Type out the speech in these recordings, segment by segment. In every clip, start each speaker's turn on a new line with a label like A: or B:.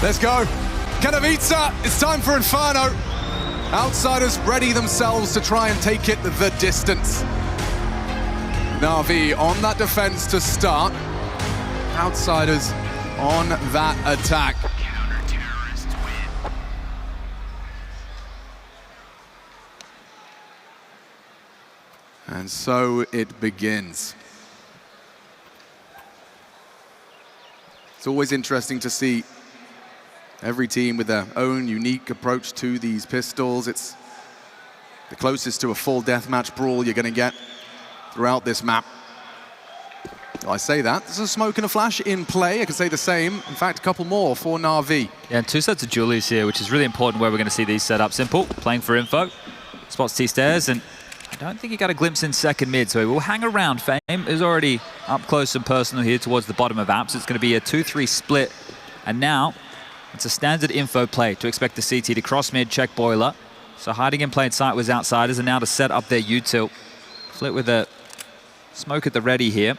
A: Let's go. Katowice, it's time for Inferno. Outsiders ready themselves to try and take it the distance. NaVi on that defense to start. Outsiders on that attack. And so it begins. It's always interesting to see every team with their own unique approach to these pistols. It's the closest to a full deathmatch brawl you're going to get throughout this map. I say that. There's a smoke and a flash in play. I can say the same. In fact, a couple more for NaVi.
B: Yeah, and 2 sets of Julies here, which is really important where we're going to see these set up. Simple, playing for info. Spots T-stairs, and I don't think he got a glimpse in second mid, so he will hang around. Fame is already up close and personal here towards the bottom of apps. It's going to be a 2-3 split, and now it's a standard info play to expect the CT to cross mid, check boiler. So hiding in plain sight was outsiders, and now to set up their U-tilt. Flit with a smoke at the ready here.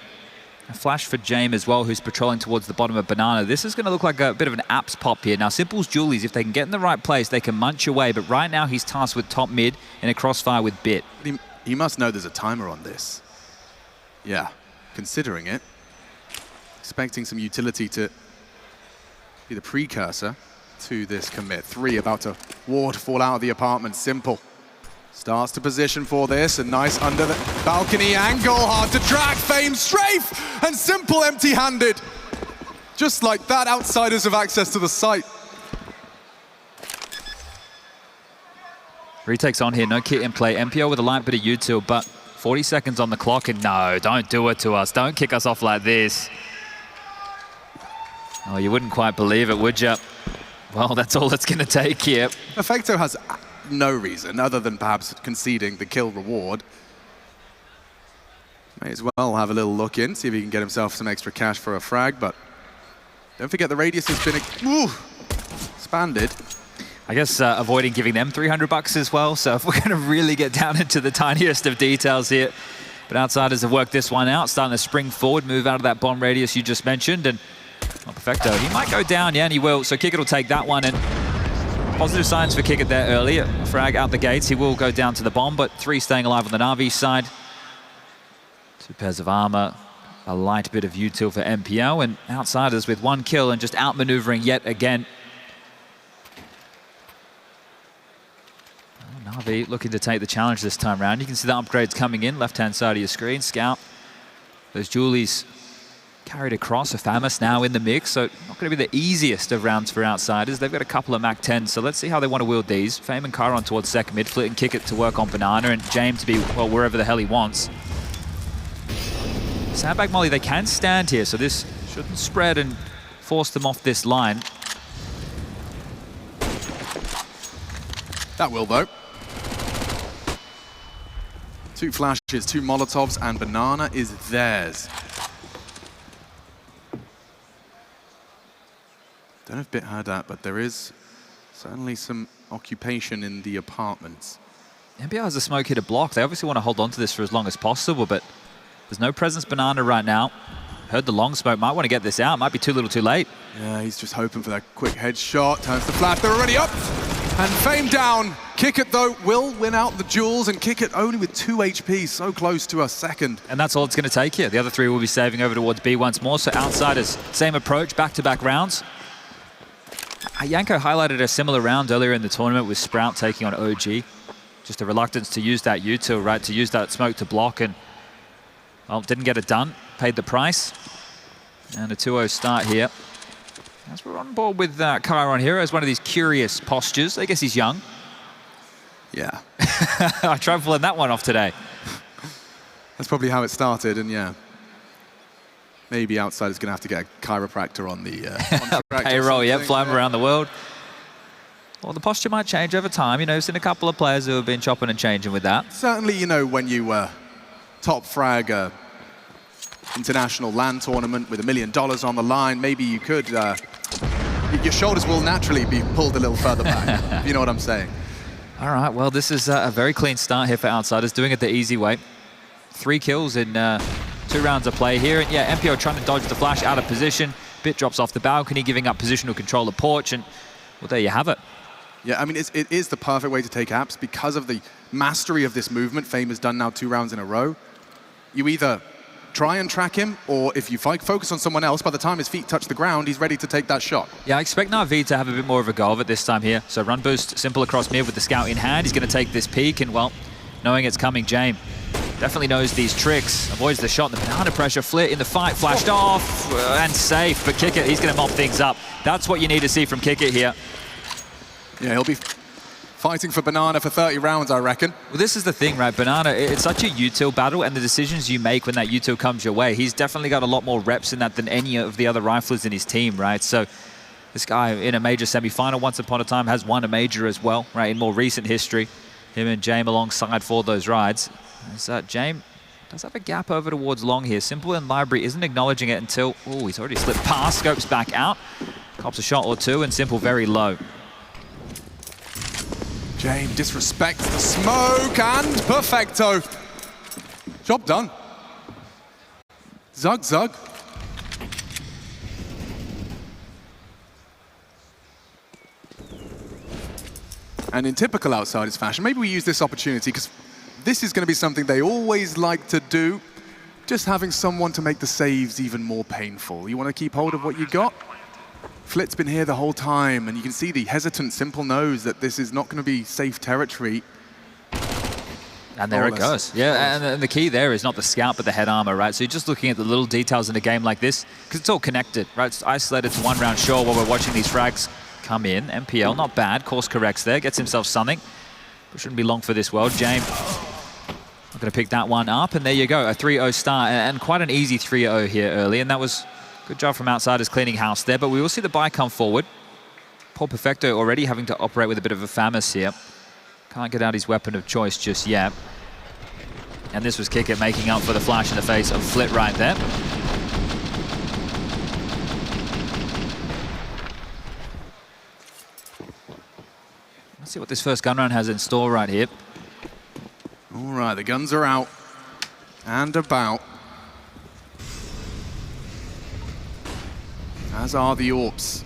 B: A flash for James as well, who's patrolling towards the bottom of Banana. This is going to look like a bit of an apps pop here. Now, Simple's Julies, if they can get in the right place, they can munch away. But right now, he's tasked with top mid in a crossfire with Bit.
A: He must know there's a timer on this. Yeah, considering it. Expecting some utility to be the precursor to this commit. 3 about to waterfall out of the apartment. Simple starts to position for this, and nice under the balcony angle, hard to track. Fame strafe, and Simple empty-handed. Just like that, outsiders have access to the site.
B: Retakes on here, no kit in play. MPO with a light bit of util, but 40 seconds on the clock, and no, don't do it to us. Don't kick us off like this. Oh, you wouldn't quite believe it, would you? Well, that's all it's going to take here.
A: Effecto has no reason, other than perhaps conceding the kill reward. May as well have a little look in, see if he can get himself some extra cash for a frag, but don't forget the radius has been expanded.
B: I guess avoiding giving them 300 bucks as well, so if we're going to really get down into the tiniest of details here. But outsiders have worked this one out, starting to spring forward, move out of that bomb radius you just mentioned, and Perfecto, he might go down, yeah, and he will, so Kickit will take that one, and positive signs for Kickit there earlier. Frag out the gates, he will go down to the bomb, but 3 staying alive on the NaVi side. 2 pairs of armor, a light bit of util for MPO, and outsiders with 1 kill and just outmaneuvering yet again. Oh, NaVi looking to take the challenge this time around. You can see the upgrades coming in, left-hand side of your screen. Scout, those Julies carried across. A Famus now in the mix, so not going to be the easiest of rounds for outsiders. They've got a couple of Mac 10s, so let's see how they want to wield these. Fame and Chiron towards second mid, Flit and Kickit to work on Banana, and James to be, well, wherever the hell he wants. Sandbag Molly, they can stand here, so this shouldn't spread and force them off this line.
A: That will, though. 2 flashes, 2 Molotovs, and Banana is theirs. Don't know if Bit heard that, but there is certainly some occupation in the apartments.
B: NBL has a smoke here to block. They obviously want to hold on to this for as long as possible, but there's no presence Banana right now. Heard the long smoke, might want to get this out. Might be too little too late.
A: Yeah, he's just hoping for that quick headshot. Turns the flash, they're already up. And Fame down. Kickit, though, will win out the duels, and Kickit only with 2 HP, so close to a second.
B: And that's all it's going to take here. The other 3 will be saving over towards B once more, so outsiders, same approach, back-to-back rounds. Yanko highlighted a similar round earlier in the tournament with Sprout taking on OG. Just a reluctance to use that util, right, to use that smoke to block, and, well, didn't get it done. Paid the price. And a 2-0 start here. As we're on board with Chiron here as one of these curious postures. I guess he's young.
A: Yeah.
B: I tried pulling that one off today.
A: That's probably how it started, and yeah. Maybe Outsider's going to have to get a chiropractor on the
B: payroll, yeah, fly him around the world. Well, the posture might change over time. You know, I've seen a couple of players who have been chopping and changing with that.
A: Certainly, you know, when you top frag a international LAN tournament with $1 million on the line, maybe you could, your shoulders will naturally be pulled a little further back, you know what I'm saying.
B: All right, well, this is a very clean start here for Outsiders, doing it the easy way. 3 kills in 2 rounds of play here. And yeah, MPO trying to dodge the flash out of position. Bit drops off the balcony, giving up positional control of Porch, and well, there you have it.
A: Yeah, I mean, it is the perfect way to take apps because of the mastery of this movement Fame has done now 2 rounds in a row. You either try and track him, or if you focus on someone else, by the time his feet touch the ground, he's ready to take that shot.
B: Yeah, I expect NaVi to have a bit more of a go of it this time here. So run boost, simple across mid with the scout in hand. He's going to take this peek, and well, knowing it's coming, James definitely knows these tricks. Avoids the shot, and the banana pressure. Flit in the fight, flashed off, and safe. But Kickit, he's going to mop things up. That's what you need to see from Kickit here.
A: Yeah, he'll be fighting for Banana for 30 rounds, I reckon.
B: Well, this is the thing, right? Banana, it's such a util battle, and the decisions you make when that util comes your way, he's definitely got a lot more reps in that than any of the other riflers in his team, right? So this guy in a major semi-final once upon a time has won a major as well, right? In more recent history, him and James alongside for those rides. So James does have a gap over towards long here. Simple and Library isn't acknowledging it until, oh, he's already slipped past, scopes back out, cops a shot or two, and Simple very low.
A: James disrespects the smoke, and perfecto. Job done. Zug, zug. And in typical Outsiders fashion, maybe we use this opportunity, because this is going to be something they always like to do, just having someone to make the saves even more painful. You want to keep hold of what you got? Flit's been here the whole time, and you can see the hesitant Simple knows that this is not going to be safe territory.
B: And there it goes. Yeah, and the key there is not the scout, but the head armor, right? So you're just looking at the little details in a game like this, because it's all connected, right? It's isolated to one round shore while we're watching these frags come in. MPL, not bad. Course corrects there, gets himself something. But shouldn't be long for this world. James, I'm going to pick that one up, and there you go. A 3-0 start, and quite an easy 3-0 here early, and that was good job from Outsiders cleaning house there, but we will see the buy come forward. Poor Perfecto already having to operate with a bit of a FAMAS here. Can't get out his weapon of choice just yet. And this was Kickit making up for the flash in the face of Flit right there. Let's see what this first gun round has in store right here.
A: All right, the guns are out and about. As are the AWPs.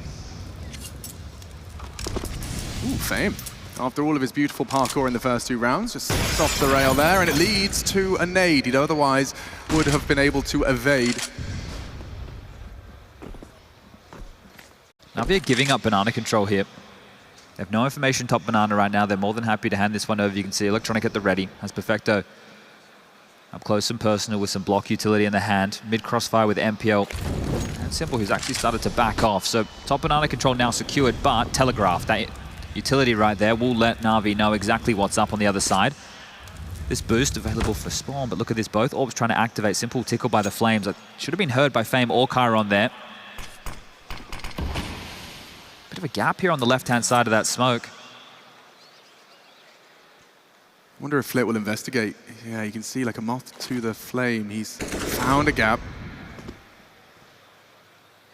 A: Ooh, Fame. After all of his beautiful parkour in the first 2 rounds, just off the rail there, and it leads to a nade. He'd otherwise would have been able to evade.
B: NaVi are giving up banana control here. They have no information top banana right now. They're more than happy to hand this one over. You can see Electronic at the ready. Has Perfecto up close and personal with some block utility in the hand. Mid crossfire with MPL. And Simple, who's actually started to back off. So top banana control now secured, but Telegraph, that utility right there, will let NaVi know exactly what's up on the other side. This boost available for spawn, but look at this, both orbs trying to activate. Simple tickled by the flames. That should have been heard by Fame or Chiron there. Bit of a gap here on the left-hand side of that smoke.
A: I wonder if Flit will investigate. Yeah, you can see like a moth to the flame. He's found a gap.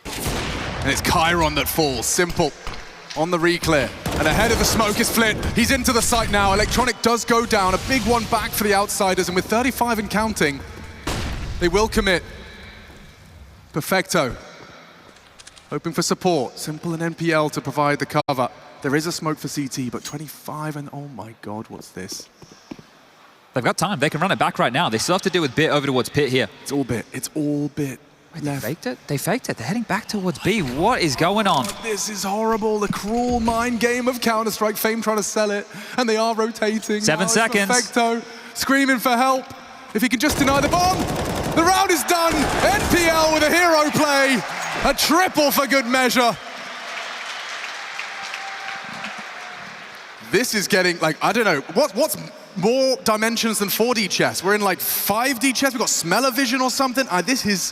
A: And it's Chiron that falls. Simple on the reclear. And ahead of the smoke is Flit. He's into the site now. Electronic does go down. A big one back for the Outsiders. And with 35 and counting, they will commit. Perfecto. Hoping for support. Simple and NPL to provide the cover. There is a smoke for CT, but 25 and oh my God, what's this?
B: They've got time. They can run it back right now. They still have to deal with Bit over towards Pit here.
A: It's all Bit. It's all Bit.
B: Wait, they faked it? They faked it. They're heading back towards B. What is going on?
A: This is horrible. The cruel mind game of Counter-Strike. Fame trying to sell it, and they are rotating.
B: 7 seconds.
A: Perfecto screaming for help. If he can just deny the bomb, the round is done. NPL with a hero play. A triple for good measure. This is getting, like, I don't know, what's more dimensions than 4D chess? We're in like 5D chess, we've got smell-o-vision or something. This is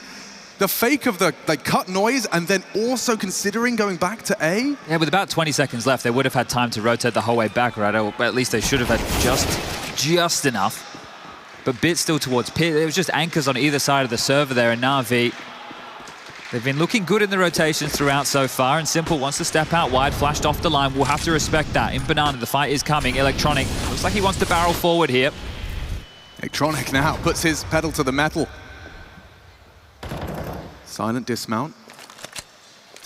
A: the fake of the cut noise, and then also considering going back to A.
B: Yeah, with about 20 seconds left, they would have had time to rotate the whole way back, right? Or at least they should have had just enough. But Bit still towards Pit. There was just anchors on either side of the server there, and NaVi, they've been looking good in the rotations throughout so far, and Simple wants to step out wide, flashed off the line. We'll have to respect that. In Banana, the fight is coming. Electronic looks like he wants to barrel forward here.
A: Electronic now puts his pedal to the metal. Silent dismount.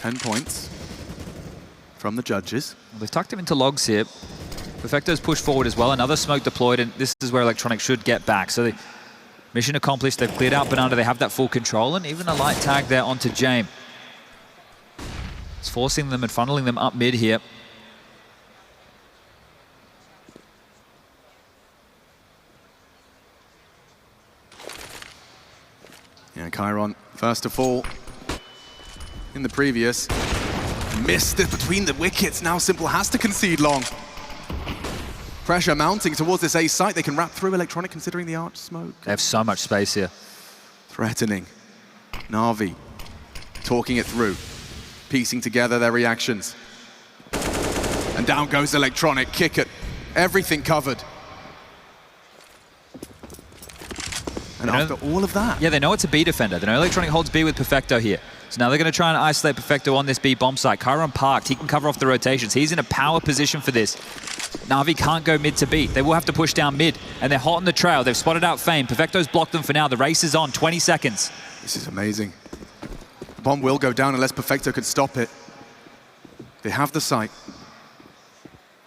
A: 10 points from the judges.
B: Well, they've tucked him into logs here. Perfecto's pushed forward as well. Another smoke deployed, and this is where Electronic should get back. So the mission accomplished. They've cleared out Banana. They have that full control, and even a light tag there onto James. It's forcing them and funneling them up mid here.
A: Yeah, Chiron, first to fall in the previous. Missed it between the wickets. Now Simple has to concede long. Pressure mounting towards this A site. They can wrap through Electronic considering the arch smoke.
B: They have so much space here.
A: Threatening. NaVi talking it through, piecing together their reactions. And down goes Electronic, kick it. Everything covered. And after all of that...
B: Yeah, they know it's a B defender. They know Electronic holds B with Perfecto here. So now they're going to try and isolate Perfecto on this B bomb site. Chiron parked. He can cover off the rotations. He's in a power position for this. NaVi can't go mid to B. They will have to push down mid. And they're hot on the trail. They've spotted out Fame. Perfecto's blocked them for now. The race is on. 20 seconds.
A: This is amazing. The bomb will go down unless Perfecto can stop it. They have the site.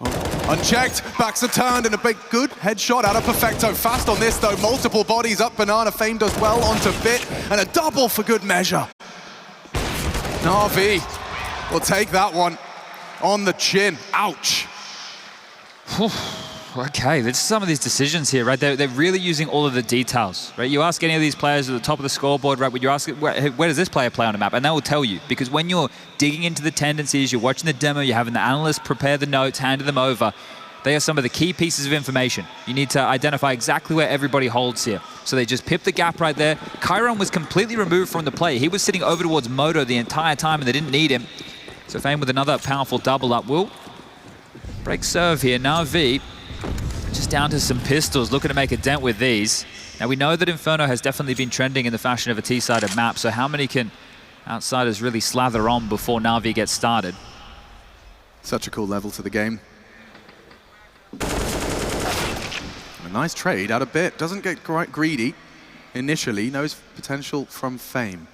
A: Oh. Unchecked, backs are turned, and a big good headshot out of Perfecto. Fast on this though, multiple bodies up Banana. Fame does well onto Bit, and a double for good measure. NaVi will take that one on the chin. Ouch.
B: Okay, there's some of these decisions here, right? They're really using all of the details, right? You ask any of these players at the top of the scoreboard, right? When you ask, where does this player play on the map? And they will tell you, because when you're digging into the tendencies, you're watching the demo, you're having the analysts prepare the notes, handing them over, they are some of the key pieces of information. You need to identify exactly where everybody holds here. So they just pipped the gap right there. Chiron was completely removed from the play. He was sitting over towards Moto the entire time, and they didn't need him. So Fame with another powerful double up will break serve here. NaVi just down to some pistols, looking to make a dent with these. Now we know that Inferno has definitely been trending in the fashion of a T-sided map, so how many can outsiders really slather on before NaVi gets started?
A: Such a cool level to the game. A nice trade out of Bit. Doesn't get quite greedy initially, knows potential from Fame.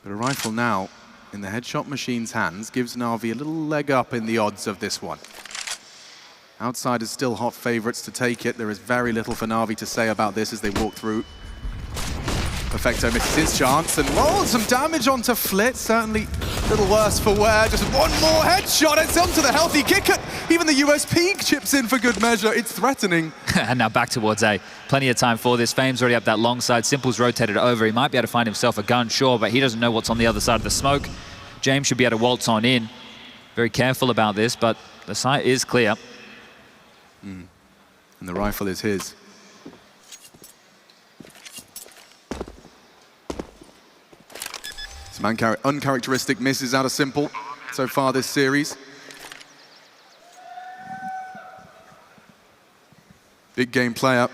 A: But a rifle now in the headshot machine's hands gives NaVi a little leg up in the odds of this one. Outsiders still hot favorites to take it. There is very little for NaVi to say about this as they walk through. Perfecto misses his chance, and whoa, some damage onto Flit. Certainly a little worse for wear. Just one more headshot. It's onto the healthy kicker. Even the USP chips in for good measure. It's threatening.
B: And now back towards A. Plenty of time for this. Fame's already up that long side. Simple's rotated over. He might be able to find himself a gun, sure, but he doesn't know what's on the other side of the smoke. James should be able to waltz on in. Very careful about this, but the site is clear.
A: And the rifle is his. Some uncharacteristic misses out of Simple so far this series. Big game player.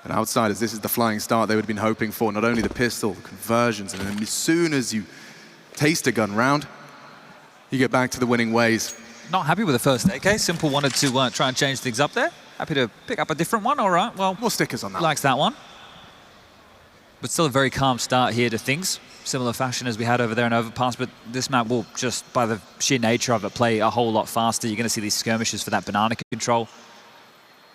A: And outsiders, this is the flying start they would have been hoping for. Not only the pistol, conversions, and then as soon as you taste a gun round, you get back to the winning ways.
B: Not happy with the first AK. Simple wanted to try and change things up there. Happy to pick up a different one. All right, well,
A: more stickers on that.
B: Likes that one. But still a very calm start here to things. Similar fashion as we had over there in Overpass, but this map will just, by the sheer nature of it, play a whole lot faster. You're going to see these skirmishes for that banana control.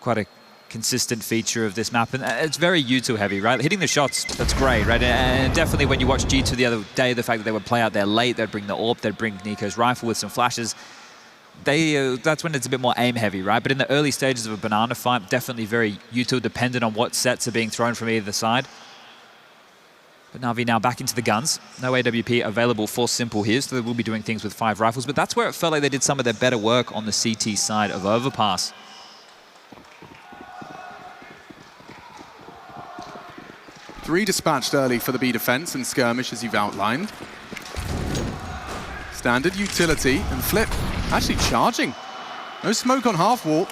B: Quite a consistent feature of this map, and it's very U2 heavy, right? Hitting the shots, that's great, right? And definitely when you watch G2 the other day, the fact that they would play out there late, they'd bring the AWP, they'd bring Nico's rifle with some flashes. That's when it's a bit more aim heavy, right? But in the early stages of a banana fight, definitely very U2 dependent on what sets are being thrown from either side. But NaVi now back into the guns. No AWP available for Simple here, so they will be doing things with 5 rifles. But that's where it felt like they did some of their better work on the CT side of Overpass.
A: Three dispatched early for the B defense and skirmish, as you've outlined. Standard utility, and Flip actually charging. No smoke on half wall.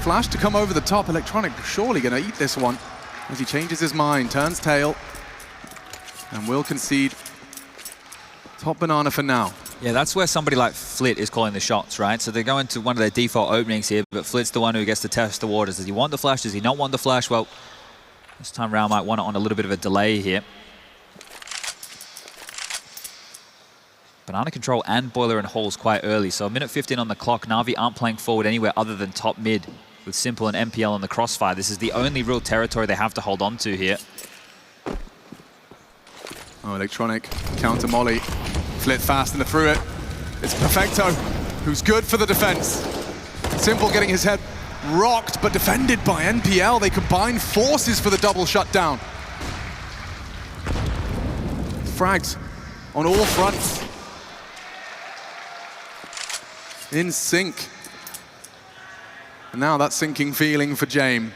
A: Flash to come over the top. Electronic surely going to eat this one as he changes his mind, turns tail, and will concede top banana for now.
B: Yeah, that's where somebody like Flit is calling the shots, right? So they're going to one of their default openings here, but Flit's the one who gets to test the waters. Does he want the flash? Does he not want the flash? Well, This time round might want it on a little bit of a delay here. Banana control and boiler and halls quite early, so a minute 15 on the clock. NaVi aren't playing forward anywhere other than top mid with Simple and NPL on the crossfire. This is the only real territory they have to hold on to here.
A: Oh, electronic counter molly. Flit fast and through it. It's Perfecto, who's good for the defense. Simple getting his head rocked, but defended by NPL. They combine forces for the double shutdown. Frags on all fronts. In sync. And now that sinking feeling for James.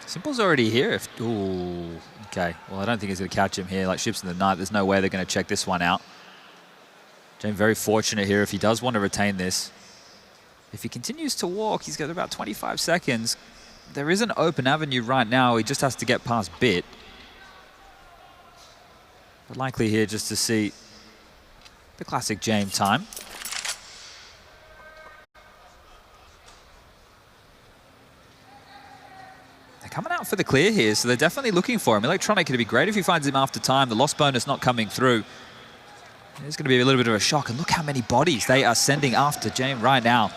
B: Simple's already here. Ooh, okay. Well, I don't think he's going to catch him here like ships in the night. There's no way they're going to check this one out. James very fortunate here if he does want to retain this. If he continues to walk, he's got about 25 seconds. There is an open avenue right now. He just has to get past Bit. But likely here just to see the classic James time. Coming out for the clear here, so they're definitely looking for him. Electronic, it'd be great if he finds him after time. The loss bonus not coming through. It's going to be a little bit of a shock. And look how many bodies they are sending after James right now.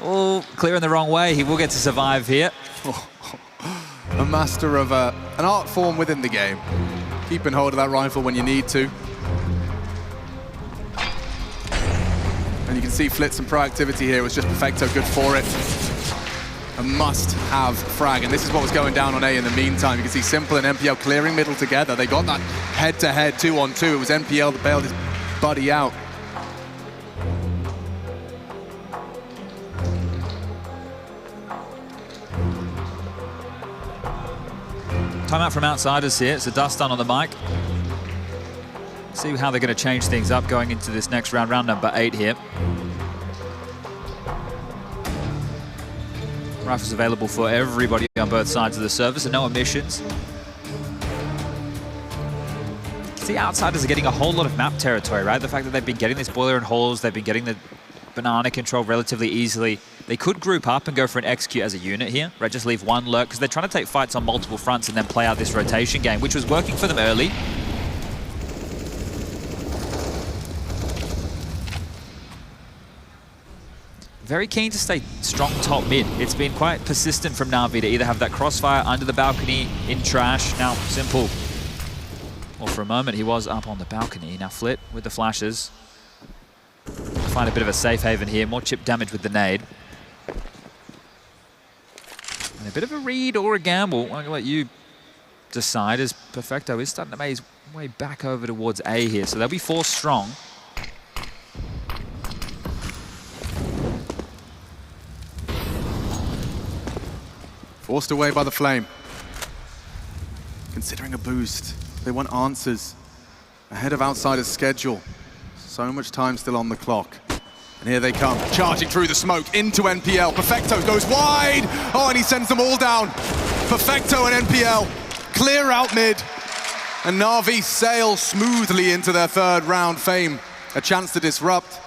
B: Oh, clearing the wrong way. He will get to survive here.
A: A master of an art form within the game. Keeping hold of that rifle when you need to. And you can see Flitz and proactivity here was just Perfecto good for it. A must-have frag, and this is what was going down on A in the meantime. You can see Simple and NPL clearing middle together. They got that head-to-head 2-on-2. It was NPL that bailed his buddy out.
B: Timeout from outsiders here. It's a dust on the mic. See how they're going to change things up going into this next round, round number 8 here. Rifles available for everybody on both sides of the service and no omissions. See, outsiders are getting a whole lot of map territory, right? The fact that they've been getting this boiler and halls, they've been getting the banana control relatively easily. They could group up and go for an execute as a unit here, right? Just leave one lurk, because they're trying to take fights on multiple fronts and then play out this rotation game, which was working for them early. Very keen to stay strong top mid. It's been quite persistent from NaVi to either have that crossfire under the balcony, in trash. Now, Simple. Well, for a moment, he was up on the balcony. Now, Flit with the flashes. Find a bit of a safe haven here. More chip damage with the nade. And a bit of a read or a gamble. I'm going to let you decide, as Perfecto is starting to make his way back over towards A here. So they'll be forced strong.
A: Forced away by the flame. Considering a boost. They want answers. Ahead of Outsider's schedule. So much time still on the clock. And here they come. Charging through the smoke into NPL. Perfecto goes wide. Oh, and he sends them all down. Perfecto and NPL clear out mid. And NaVi sail smoothly into their third round. Fame, a chance to disrupt.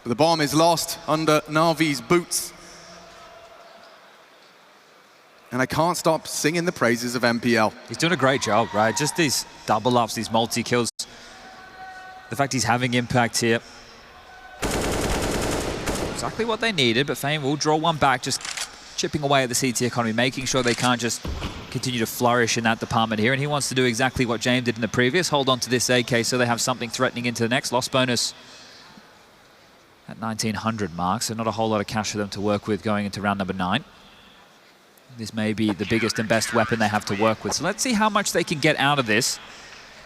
A: But the bomb is lost under NaVi's boots. And I can't stop singing the praises of NPL.
B: He's doing a great job, right? Just these double ups, these multi-kills. The fact he's having impact here. Exactly what they needed, but Fame will draw one back, just chipping away at the CT economy, making sure they can't just continue to flourish in that department here. And he wants to do exactly what James did in the previous, hold on to this AK so they have something threatening into the next. Loss bonus at 1900 mark, so not a whole lot of cash for them to work with going into round number 9. This may be the biggest and best weapon they have to work with. So let's see how much they can get out of this.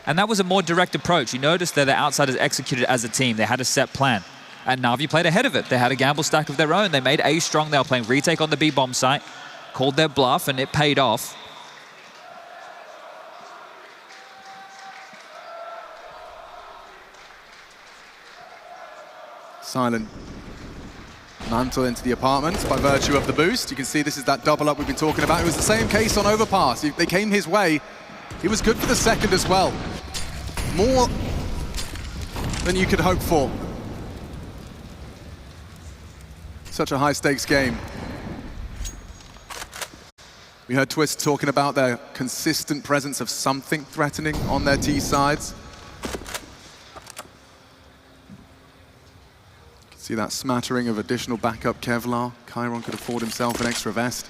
B: And that was a more direct approach. You noticed that the outsiders executed as a team. They had a set plan. And NaVi played ahead of it. They had a gamble stack of their own. They made A strong. They were playing retake on the B bomb site. Called their bluff, and it paid off.
A: Silent mantle into the apartment by virtue of the boost. You can see this is that double up we've been talking about. It was the same case on Overpass. They came his way. He was good for the second as well. More than you could hope for. Such a high stakes game. We heard Twist talking about their consistent presence of something threatening on their T sides. See that smattering of additional backup Kevlar. Chiron could afford himself an extra vest.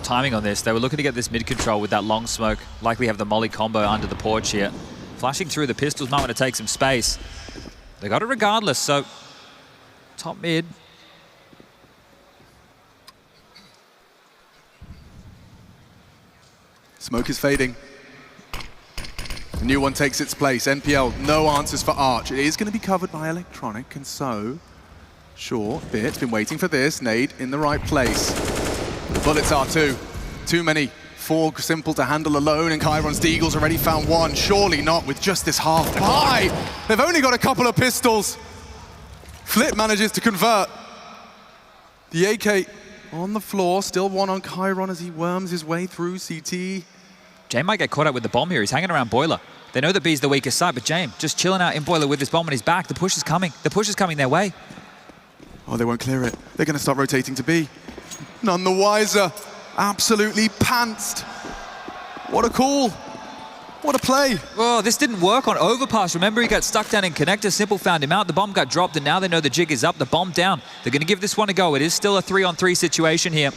B: Timing on this, they were looking to get this mid control with that long smoke. Likely have the molly combo under the porch here. Flashing through the pistols might want to take some space. They got it regardless, so top mid.
A: Smoke is fading. The new one takes its place. NPL, no answers for Arch. It is going to be covered by Electronic, and so short bit, been waiting for this. Nade in the right place. The bullets are too many. 4 simple to handle alone, and Chiron's Deagle's already found one. Surely not with just this half buy. They've only got a couple of pistols. Flip manages to convert. The AK on the floor, still one on Chiron as he worms his way through CT.
B: Jame might get caught up with the bomb here. He's hanging around Boiler. They know that B's the weakest side, but Jame just chilling out in Boiler with his bomb on his back. The push is coming. The push is coming their way.
A: Oh, they won't clear it. They're going to start rotating to B. None the wiser. Absolutely pantsed. What a call. What a play.
B: Oh, this didn't work on Overpass. Remember, he got stuck down in connector. Simple found him out. The bomb got dropped, and now they know the jig is up. The bomb down. They're going to give this one a go. It is still a 3-on-3 situation here.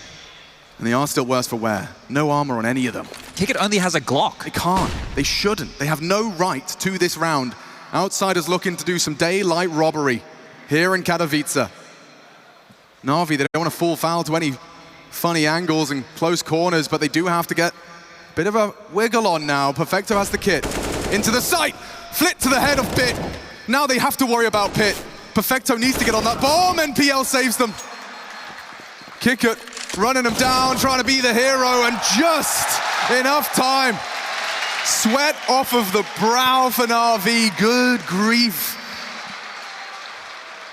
A: And they are still worse for wear. No armor on any of them.
B: Ticket only has a Glock.
A: They can't. They shouldn't. They have no right to this round. Outsiders looking to do some daylight robbery here in Katowice. NaVi, they don't want to fall foul to any funny angles and close corners, but they do have to get a bit of a wiggle on now. Perfecto has the kit. Into the sight. Flit to the head of Pit. Now they have to worry about Pit. Perfecto needs to get on that bomb. NPL saves them. Kickert running them down, trying to be the hero, and just enough time. Sweat off of the brow for NaVi. Good grief.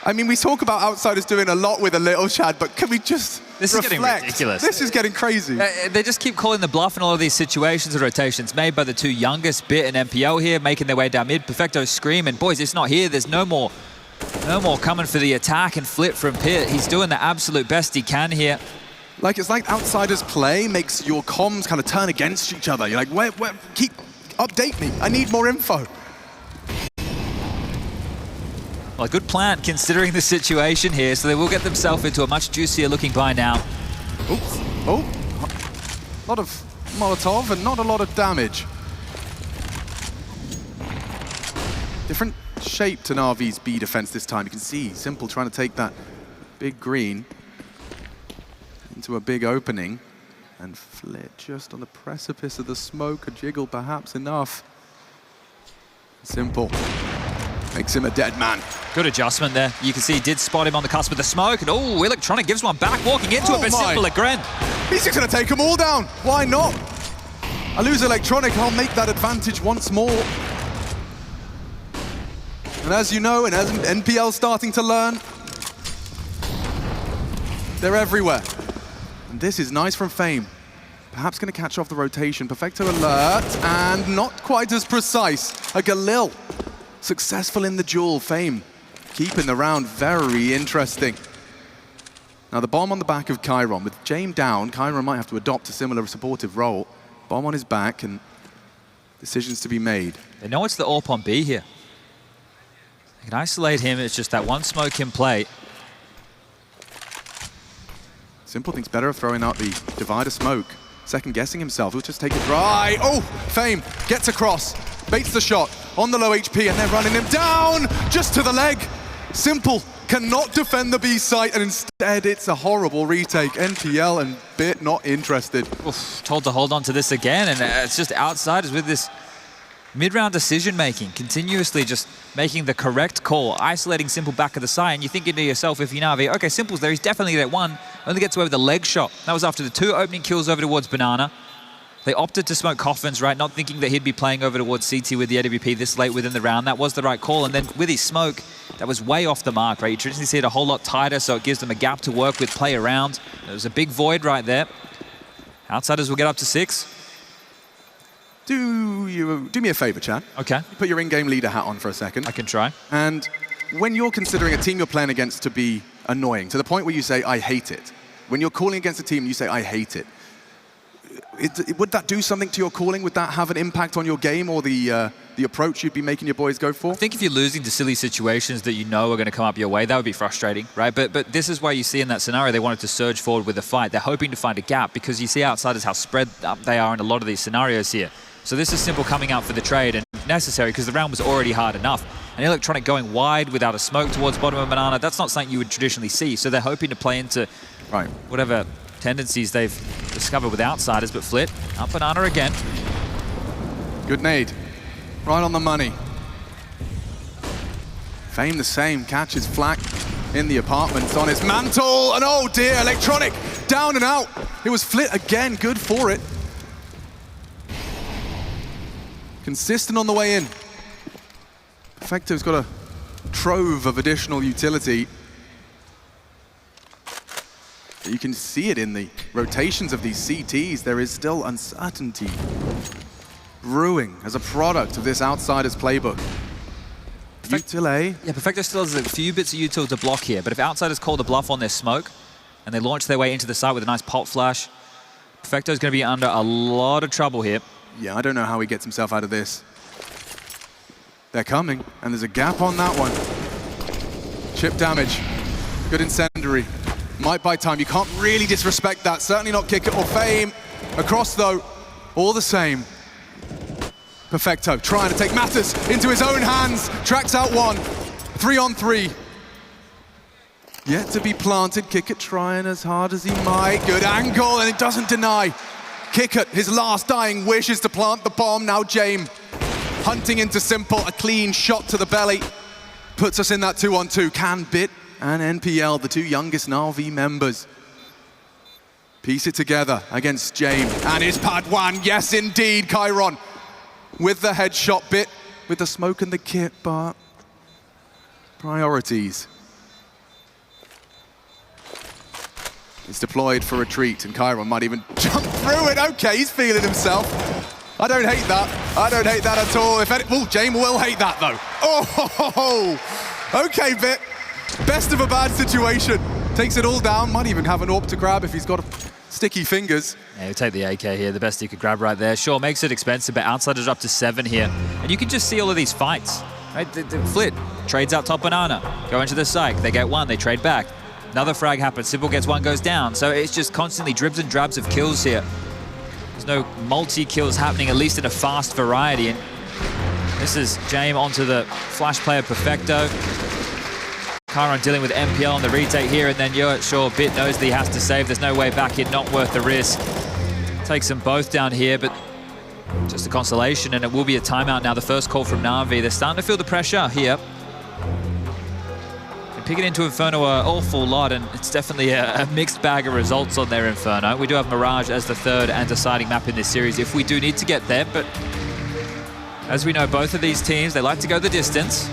A: I mean, we talk about outsiders doing a lot with a little, Chad, but can we just
B: This
A: reflect?
B: is getting ridiculous.
A: This is getting crazy.
B: They just keep calling the bluff in all of these situations and rotations made by the two youngest, Bit and NPL here, making their way down mid. Perfecto screaming, boys, it's not here. There's no more coming for the attack and Flip from Pit. He's doing the absolute best he can here.
A: Like, it's like outsiders play makes your comms kind of turn against each other. You're like, update me. I need more info.
B: Well, a good plan considering the situation here, so they will get themselves into a much juicier looking buy now.
A: Oops. Oh, a lot of Molotov and not a lot of damage. Different shape to NaVi's B defense this time. You can see Simple trying to take that big green into a big opening, and Flit just on the precipice of the smoke. A jiggle perhaps enough. Simple makes him a dead man.
B: Good adjustment there. You can see he did spot him on the cusp of the smoke, and oh, Electronic gives one back, walking into it, but Simple again.
A: He's just going to take them all down. Why not? I lose Electronic, I'll make that advantage once more. And as you know, and as NPL starting to learn, they're everywhere. And this is nice from Fame. Perhaps going to catch off the rotation. Perfecto alert, and not quite as precise. A Galil, successful in the duel. Fame keeping the round very interesting. Now the bomb on the back of Chiron. With Jame down, Chiron might have to adopt a similar supportive role. Bomb on his back, and decisions to be made.
B: They know it's the AWP on B here. They can isolate him, it's just that one smoke in play.
A: Simple thinks better of throwing out the divider smoke. Second guessing himself, he'll just take it dry. Oh, Fame gets across, baits the shot on the low HP, and they're running him down just to the leg. Simple cannot defend the B site, and instead it's a horrible retake. NPL and Bit not interested.
B: Oof, told to hold on to this again, and it's just outsiders with this mid-round decision-making, continuously just making the correct call, isolating Simple back of the side, and you're thinking to yourself, if you're NaVi, okay, Simple's there, he's definitely that one, only gets away with the leg shot. That was after the 2 opening kills over towards Banana. They opted to smoke Coffins, right, not thinking that he'd be playing over towards CT with the AWP this late within the round. That was the right call, and then with his smoke, that was way off the mark, right? You traditionally see it a whole lot tighter, so it gives them a gap to work with, play around. There was a big void right there. Outsiders will get up to 6.
A: Do me a favor, Chad.
B: Okay.
A: Put your in-game leader hat on for a second.
B: I can try.
A: And when you're considering a team you're playing against to be annoying, to the point where you say, I hate it. When you're calling against a team, you say, I hate it. would that do something to your calling? Would that have an impact on your game or the approach you'd be making your boys go for?
B: I think if you're losing to silly situations that you know are going to come up your way, that would be frustrating, right? But this is why you see in that scenario they wanted to surge forward with a fight. They're hoping to find a gap because you see outsiders how spread up they are in a lot of these scenarios here. So this is Simple coming out for the trade and necessary because the round was already hard enough. And Electronic going wide without a smoke towards bottom of Banana, that's not something you would traditionally see. So they're hoping to play into whatever tendencies they've discovered with outsiders, but Flit up Banana again.
A: Good nade. Right on the money. Fame the same, catches flak in the apartments on his mantle, and oh dear, Electronic down and out. It was Flit again, good for it. Consistent on the way in. Perfecto's got a trove of additional utility. You can see it in the rotations of these CTs. There is still uncertainty brewing as a product of this Outsiders playbook. Util A.
B: Yeah, Perfecto still has a few bits of util to block here, but if Outsiders call the bluff on their smoke and they launch their way into the site with a nice pop flash, Perfecto's going to be under a lot of trouble here.
A: Yeah, I don't know how he gets himself out of this. They're coming, and there's a gap on that one. Chip damage. Good incendiary. Might buy time. You can't really disrespect that. Certainly not kick it or Fame. Across, though, all the same. Perfecto trying to take matters into his own hands. Tracks out one. 3-on-3. Yet to be planted. Kickit trying as hard as he might. Good angle, and it doesn't deny. Kickit, his last dying wish is to plant the bomb. Now James hunting into Simple. A clean shot to the belly. Puts us in that 2-on-2. Can Bit and NPL, the two youngest NaVi members, piece it together against James and his part1. Yes, indeed, Chiron with the headshot. Bit with the smoke and the kit, but priorities. It's deployed for retreat, and Chiron might even jump through it. Okay, he's feeling himself. I don't hate that. I don't hate that at all. If any, oh, James will hate that though. Oh, okay, Bit. Best of a bad situation. Takes it all down. Might even have an AWP to grab if he's got sticky fingers.
B: Yeah, he'll take the AK here. The best he could grab right there. Sure, makes it expensive, but Outsiders are up to 7 here. And you can just see all of these fights. Right? The Flit trades out top Banana. Go into the site. They get one. They trade back. Another frag happens. Simple gets one, goes down. So it's just constantly dribs and drabs of kills here. There's no multi-kills happening, at least in a fast variety. And this is James onto the flash player Perfecto. Chiron dealing with NPL on the retake here, and then you're sure Bit knows that he has to save. There's no way back here, not worth the risk. Takes them both down here, but just a consolation, and it will be a timeout now. The first call from NaVi. They're starting to feel the pressure here. They're picking into Inferno an awful lot, and it's definitely a mixed bag of results on their Inferno. We do have Mirage as the third and deciding map in this series if we do need to get there, but as we know, both of these teams, they like to go the distance.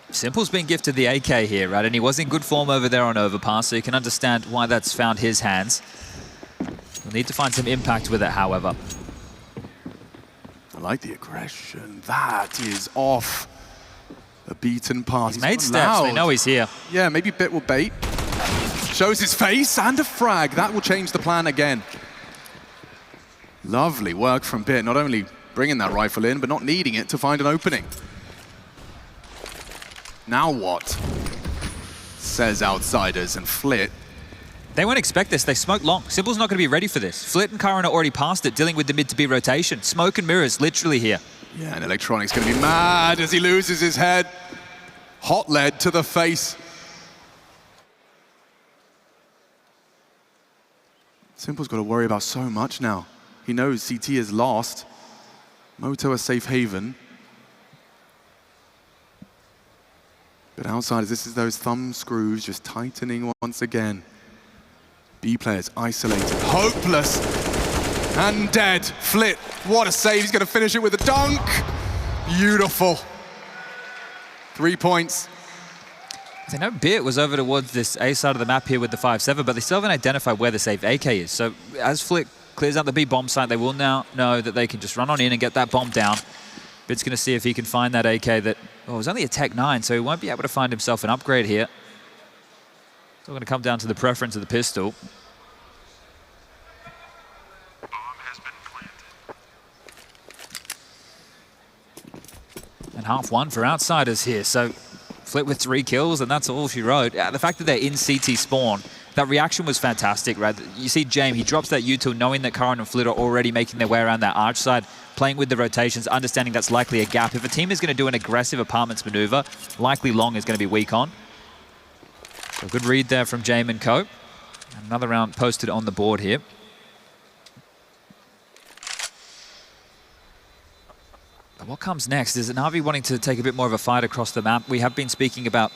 B: Simple's been gifted the AK here, right? And he was in good form over there on Overpass, so you can understand why that's found his hands. We'll need to find some impact with it, however.
A: I like the aggression. That is off a beaten path.
B: He's made steps. They know he's here.
A: Yeah, maybe Bit will bait. Shows his face and a frag. That will change the plan again. Lovely work from Bit. Not only bringing that rifle in, but not needing it to find an opening. Now what? Says Outsiders, and Flit.
B: They won't expect this. They smoke long. Simple's not going to be ready for this. Flit and Chiron are already past it, dealing with the mid-to-B rotation. Smoke and mirrors, literally here.
A: Yeah, and Electronic's going to be mad as he loses his head. Hot lead to the face. Simple's got to worry about so much now. He knows CT is lost. Moto a safe haven. But Outsiders, this is those thumb screws just tightening once again. B players isolated, hopeless, and dead. Flit, what a save. He's going to finish it with a dunk. Beautiful. 3 points.
B: They know Bit was over towards this A side of the map here with the 5-7, but they still haven't identified where the safe AK is. So as Flit clears out the B bomb site, they will now know that they can just run on in and get that bomb down. Bit's going to see if he can find that AK that, oh, it was only a Tech 9, so he won't be able to find himself an upgrade here. It's all going to come down to the preference of the pistol. And half one for outsiders here. So Flit with 3 kills, and that's all she wrote. The fact that they're in CT spawn, that reaction was fantastic, right? You see James, he drops that util knowing that Karan and Flit are already making their way around that arch side, playing with the rotations, understanding that's likely a gap. If a team is going to do an aggressive apartments maneuver, likely long is going to be weak on. So good read there from James and co. Another round posted on the board here. But what comes next is NaVi wanting to take a bit more of a fight across the map. We have been speaking about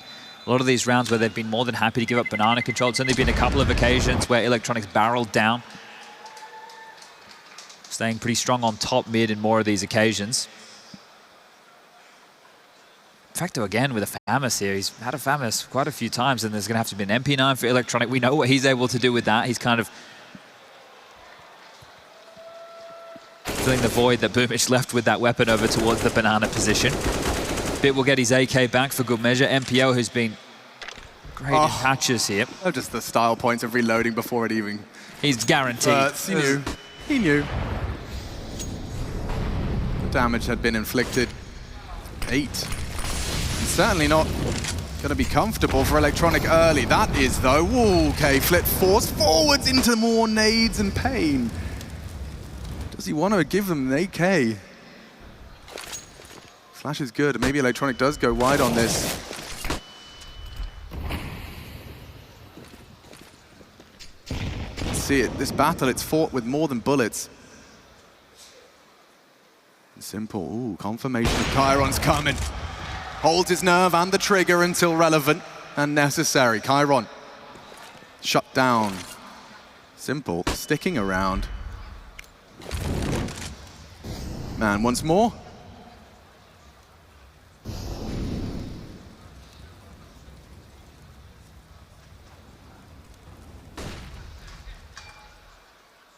B: a lot of these rounds where they've been more than happy to give up banana control. It's only been a couple of occasions where Electronics barreled down. Staying pretty strong on top mid in more of these occasions. Facto again with a FAMAS here. He's had a FAMAS quite a few times, and there's going to have to be an MP9 for Electronic. We know what he's able to do with that. He's kind of filling the void that Boomich left with that weapon over towards the banana position. Bit will get his AK back for good measure. MPO, who's been great in patches here.
A: Oh, just the style points of reloading before it even...
B: He's guaranteed.
A: He knew. He knew. The damage had been inflicted. 8. And certainly not going to be comfortable for Electronic early. That is, though. Ooh, okay, Flit forced forwards into more nades and pain. Does he want to give them an AK? Flash is good. Maybe Electronic does go wide on this. Let's see it. This battle, it's fought with more than bullets. Simple. Ooh, confirmation of Chiron's coming. Holds his nerve and the trigger until relevant and necessary. Chiron shut down. Simple sticking around. Man, once more.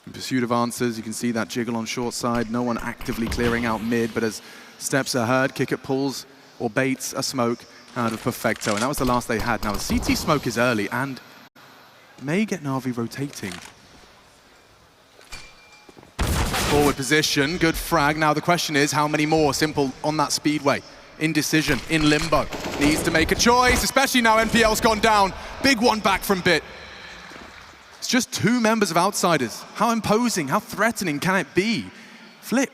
A: In pursuit of answers, you can see that jiggle on short side. No one actively clearing out mid, but as steps are heard, Kickit pulls or baits a smoke out of Perfecto, and that was the last they had. Now the CT smoke is early and may get NaVi rotating. Forward position, good frag. Now the question is, how many more? Simple on that speedway. Indecision, in limbo. Needs to make a choice, especially now NPL's gone down. Big one back from Bit. It's just 2 members of Outsiders. How imposing, how threatening can it be? Flit,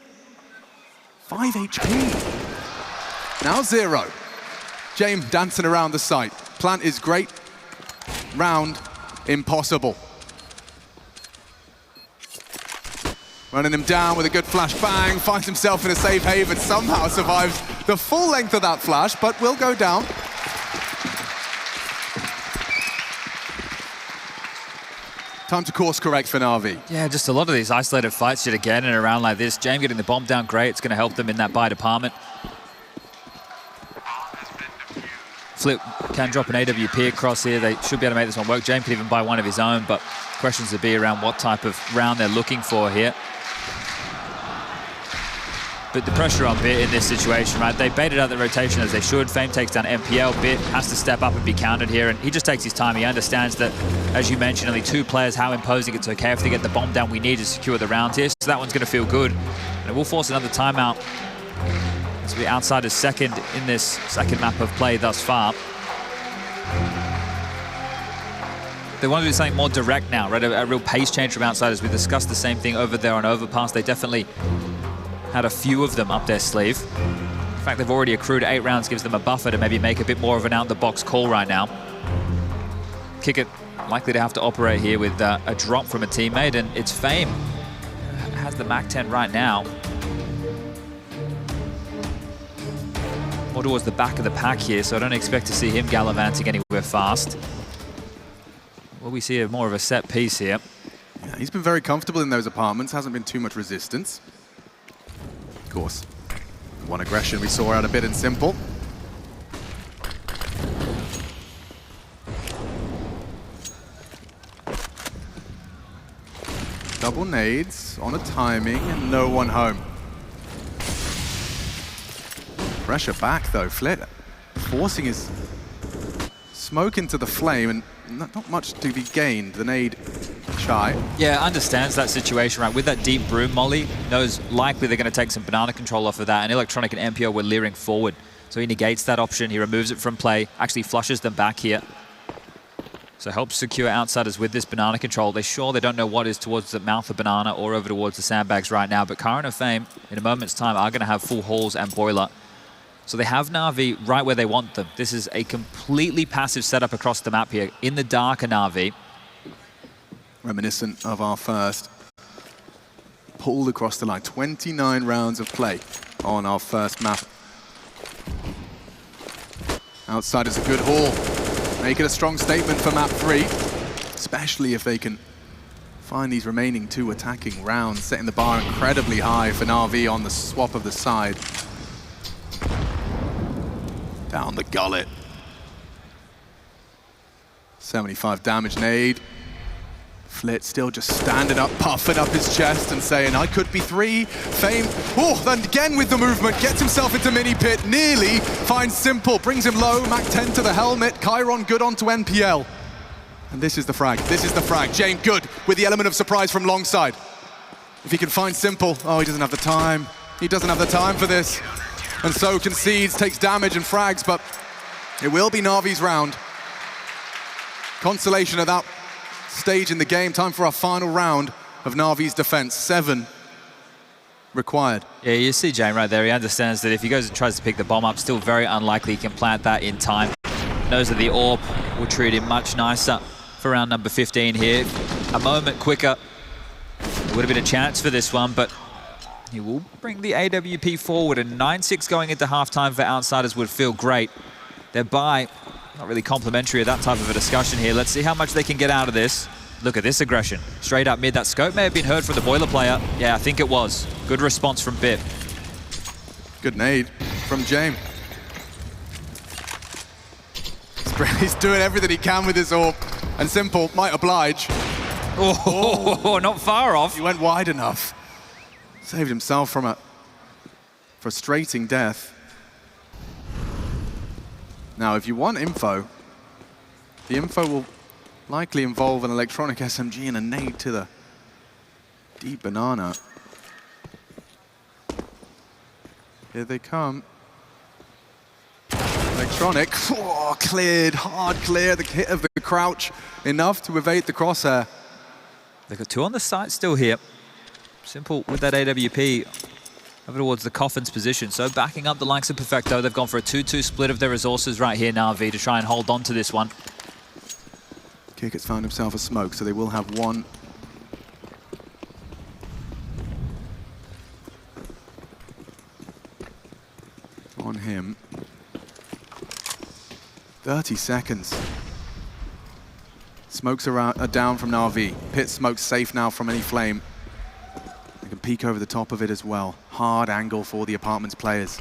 A: 5 HP. Now 0. James dancing around the site. Plant is great. Round, impossible. Running him down with a good flash bang, finds himself in a safe haven, somehow survives the full length of that flash, but will go down. Time to course correct for NaVi.
B: Yeah, just a lot of these isolated fights yet again in a round like this. James getting the bomb down great. It's going to help them in that buy department. Flip can drop an AWP across here. They should be able to make this one work. James could even buy one of his own, but questions would be around what type of round they're looking for here. But the pressure on Bit in this situation, right? They baited out the rotation as they should. Fame takes down MPL. Bit has to step up and be countered here, and he just takes his time. He understands that, as you mentioned, only 2 players, how imposing it's okay if they get the bomb down we need to secure the round here. So that one's going to feel good. And it will force another timeout. This will be Outsiders' second in this second map of play thus far. They want to do something more direct now, right? A real pace change from Outsiders. We discussed the same thing over there on Overpass. They definitely had a few of them up their sleeve. In fact, they've already accrued 8 rounds, gives them a buffer to maybe make a bit more of an out-the-box call right now. Kickit likely to have to operate here with a drop from a teammate, and it's Fame. Has the MAC-10 right now. More towards the back of the pack here, so I don't expect to see him gallivanting anywhere fast. Will we see more of a set piece here?
A: Yeah, he's been very comfortable in those apartments, hasn't been too much resistance. Of course, one aggression we saw out a Bit and Simple. Double nades on a timing and no one home. Pressure back though, Flit forcing his Smoke into the flame, and not much to be gained. The nade shy.
B: Yeah, understands that situation, right? With that deep broom, Molly knows likely they're going to take some banana control off of that, and Electronic and MPO were leering forward. So he negates that option, he removes it from play, actually flushes them back here. So helps secure Outsiders with this banana control. They're sure they don't know what is towards the mouth of banana or over towards the sandbags right now, but Kyron and Fame, in a moment's time, are going to have full halls and boiler. So they have NaVi right where they want them. This is a completely passive setup across the map here, in the darker NaVi.
A: Reminiscent of our first. Pulled across the line. 29 rounds of play on our first map. Outside is a good haul. Make it a strong statement for map 3, especially if they can find these remaining 2 attacking rounds, setting the bar incredibly high for NaVi on the swap of the side. Down the gullet. 75 damage nade. Flit still just standing up, puffing up his chest and saying, I could be 3. Fame, then again with the movement, gets himself into mini pit, nearly finds Simple, brings him low, Mac 10 to the helmet, Chiron good onto NPL. And this is the frag, Jane good with the element of surprise from long side. If he can find Simple, oh, he doesn't have the time. He doesn't have the time for this. And so concedes, takes damage and frags, but it will be NaVi's round. Consolation at that stage in the game. Time for our final round of NaVi's defense. 7 required.
B: Yeah, you see Jane right there. He understands that if he goes and tries to pick the bomb up, still very unlikely he can plant that in time. Knows that the AWP will treat him much nicer for round number 15 here. A moment quicker, there would have been a chance for this one, but he will bring the AWP forward, and 9-6 going into halftime for Outsiders would feel great. Their bye, not really complimentary of that type of a discussion here. Let's see how much they can get out of this. Look at this aggression. Straight up mid. That scope may have been heard from the boiler player. Yeah, I think it was. Good response from Bip.
A: Good nade from James. He's doing everything he can with his AWP, and Simple might oblige.
B: Oh, not far off.
A: He went wide enough. Saved himself from a frustrating death. Now, if you want info, the info will likely involve an Electronic SMG and a nade to the deep banana. Here they come. Electronic, cleared, hard clear, the hit of the crouch, enough to evade the crosshair.
B: They've got 2 on the site still here. Simple with that AWP over towards the Coffin's position. So backing up the likes of Perfecto, they've gone for a 2-2 split of their resources right here, NaVi, to try and hold on to this one.
A: Kiket's found himself a smoke, so they will have 1. On him. 30 seconds. Smokes are down from NaVi. Pit smoke's safe now from any flame. They can peek over the top of it as well. Hard angle for the apartments players.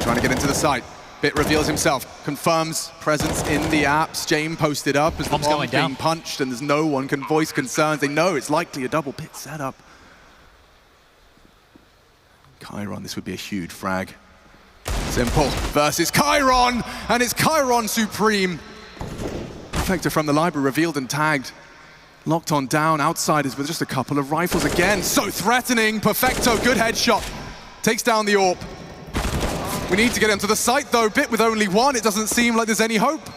A: Trying to get into the site. Bit reveals himself, confirms presence in the apps. Jame posted up as the bomb's being punched, and there's no one can voice concerns. They know it's likely a double pit setup. Chiron, this would be a huge frag. Simple versus Chiron, and it's Chiron supreme. Perfecto from the library revealed and tagged. Locked on down, Outsiders with just a couple of rifles again. So threatening, Perfecto, good headshot. Takes down the AWP. We need to get into the site though, Bit with only 1. It doesn't seem like there's any hope.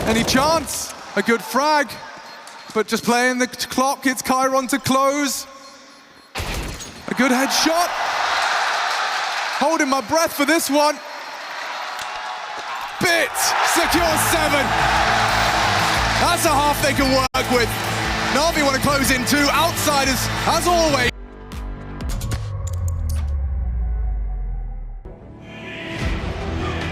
A: Any chance? A good frag. But just playing the clock, it's Chiron to close. A good headshot. Holding my breath for this one. Bit secures 7. That's a half they can work with. NaVi want to close in 2. Outsiders, as always.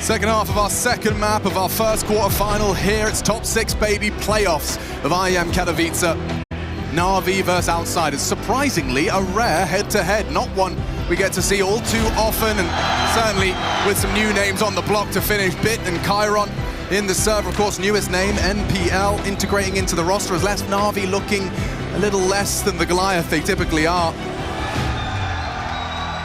A: Second half of our second map of our first quarterfinal here. It's top 6, baby, playoffs of IEMKatowice. NaVi versus Outsiders. Surprisingly, a rare head-to-head. Not one we get to see all too often, and certainly with some new names on the block to finish. Bit and Chiron in the server, of course, newest name, NPL, integrating into the roster has left NaVi looking a little less than the Goliath they typically are.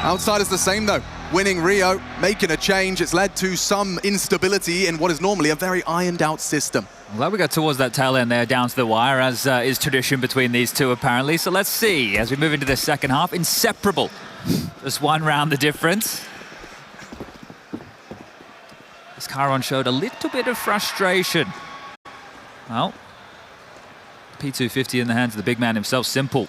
A: Outsiders the same though. winning Rio, making a change. It's led to some instability in what is normally a very ironed out system.
B: I'm glad we got towards that tail end there, down to the wire, as is tradition between these two, apparently. So let's see, as we move into the second half, inseparable. Just one round the difference. This Chiron showed a little bit of frustration. Well, P250 in the hands of the big man himself, Simple,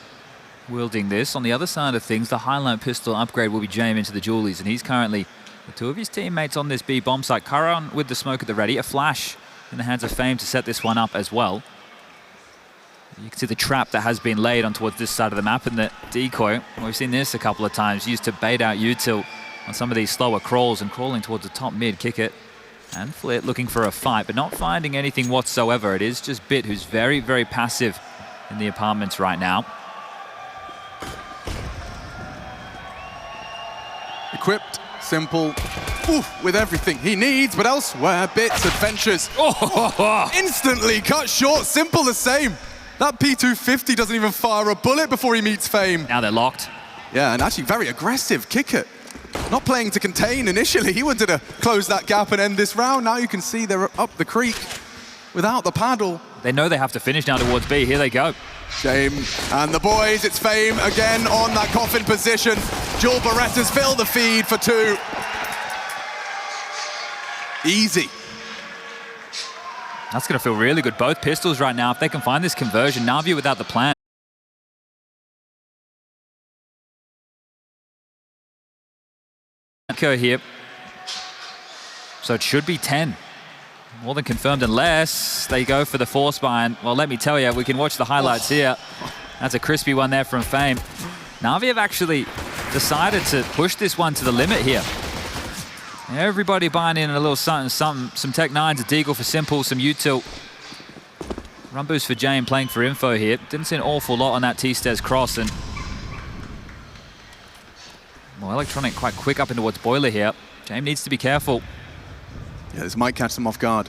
B: wielding this. On the other side of things, the highlight pistol upgrade will be jammed into the Julies, and he's currently with two of his teammates on this B bomb site. Chiron with the smoke at the ready, a flash in the hands of Fame to set this one up as well. You can see the trap that has been laid on towards this side of the map, and the decoy, well, we've seen this a couple of times, used to bait out util on some of these slower crawls and crawling towards the top mid, kick it. And Flit looking for a fight, but not finding anything whatsoever. It is just Bit, who's very, very passive in the apartments right now.
A: Equipped, Simple, with everything he needs, but elsewhere, Bit's adventures instantly cut short. Simple the same. That P250 doesn't even fire a bullet before he meets Fame.
B: Now they're locked.
A: Yeah, and actually very aggressive kick it. Not playing to contain initially. He wanted to close that gap and end this round. Now you can see they're up the creek without the paddle.
B: They know they have to finish now towards B. Here they go.
A: Shame. And the boys, it's Fame again on that coffin position. Jewel Berettas fill the feed for two. Easy.
B: That's going to feel really good. Both pistols right now, if they can find this conversion. NaVi without the plan. Here. So it should be 10. More than confirmed, unless they go for the force bind. Well, let me tell you, we can watch the highlights here. That's a crispy one there from Fame. NaVi have actually decided to push this one to the limit here. Everybody buying in a little something, something. Some Tech 9s, a Deagle for Simple, some util. Run boost for Jane playing for info here. Didn't see an awful lot on that T-Stairs cross, and well, Electronic quite quick up in towards Boiler here. James needs to be careful.
A: Yeah, this might catch them off guard.